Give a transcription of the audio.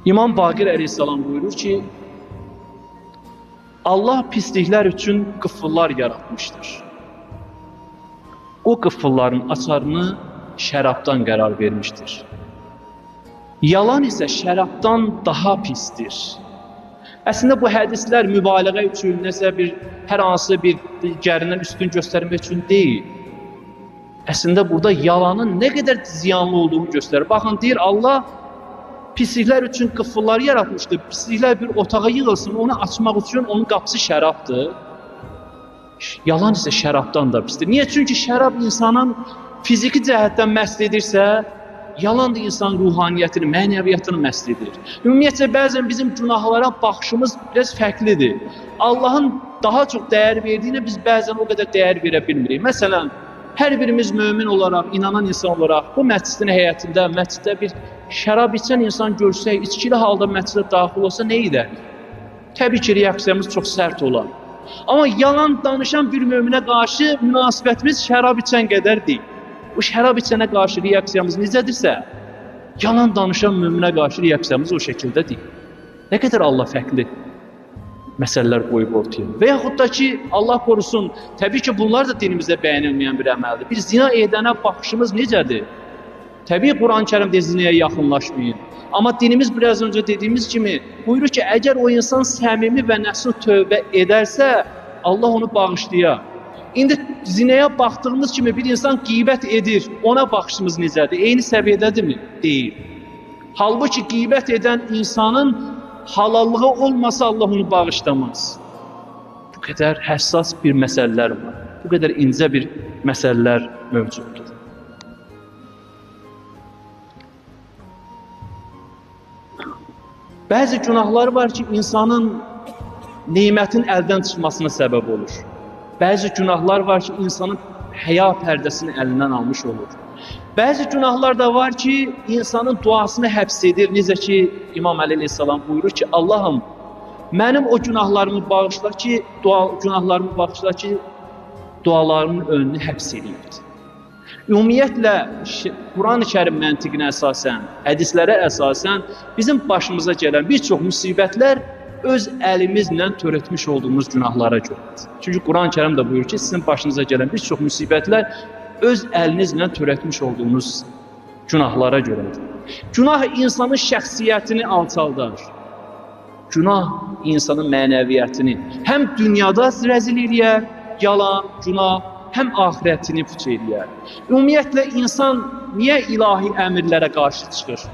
İmam Baqir əleyhissalam buyurur ki, Allah pisliklər üçün qıfıllar yaratmışdır. O qıfılların açarını şərabdan qərar vermişdir. Yalan isə şərabdan daha pisdir. Əslində bu hədislər mübaliğə üçün, nəsə hər hansı bir digərindən üstün göstərmək üçün deyil. Əslində burada yalanın nə qədər ziyanlı olduğunu göstərir. Baxın, deyir Allah pisliklər üçün qıfıllar yaratmışdır. Pisliklər bir otağa yığılsın, onu açmaq üçün onun qapısı şərabdır. Yalan isə şərabdan da pisdir. Niyə? Çünki şərab insanın fiziki cəhətdən məst edirsə, yalan da insan ruhaniyyətini, mənəviyyatını məst edir. Ümumiyyətlə, bəzən bizim günahlara baxışımız biraz fərqlidir. Allahın daha çox dəyər verdiyinə biz bəzən o qədər dəyər verə bilmirik. Məsələn, hər birimiz mömin olaraq, inanan insan olaraq bu məscidin həyətində, məsciddə bir şərab içən insan görsək, içkili halda məscidə daxil olsa nə edər? Təbii ki, reaksiyamız çox sərt olar. Amma yalan danışan bir möminə qarşı münasibətimiz şərab içən qədər deyil. O şərab içənə qarşı reaksiyamız necədirsə, yalan danışan möminə qarşı reaksiyamız o şəkildə deyil. Nə qədər Allah fərqli məsələlər qoyub ortaya. Və yaxud da ki, Allah qorusun, təbii ki, bunlar da dinimizdə bəyənilməyən bir əməldir. Bir zina edənə baxışımız necədir? Təbii Quran-Kərimdə zinaya yaxınlaşmayın. Amma dinimiz biraz öncə dediyimiz kimi buyurur ki, əgər o insan səmimi və nəsih tövbə edərsə, Allah onu bağışlayar. İndi zinaya baxdığımız kimi bir insan qeybət edir, ona baxışımız necədir? Eyni səviyyədədirmi? Deyil. Halbuki qeybət edən insanın halallığı olmasa Allah onu bağışlamaz. Bu qədər həssas bir məsələlər var. Bu qədər incə bir məsələlər mövcuddur. Bəzi günahlar var ki, insanın nemətin əldən çıxmasına səbəb olur. Bəzi günahlar var ki, insanın həya pərdəsini əlindən almış olur. Bəzi günahlar da var ki, insanın duasını həbs edir. Necə ki, İmam Əli əleyhissalam buyurur ki, Allahım, mənim o günahlarımı bağışla ki, dualarımın önünü həbs edir. Ümumiyyətlə, Quran-ı Kərim məntiqinə əsasən, hədislərə əsasən bizim başımıza gələn bir çox müsibətlər öz əlimizlə törətmiş olduğumuz günahlara görədir. Çünki Quran-ı Kərim də buyurur ki, sizin başınıza gələn bir çox müsibətlər öz əlinizlə törətmiş olduğunuz günahlara görədir. Günah insanın şəxsiyyətini alçaldar. Günah insanın mənəviyyətini həm dünyada rəzil eləyər, yalan, günah, həm ahirətini puç eləyər. Ümumiyyətlə, insan niyə ilahi əmirlərə qarşı çıxır?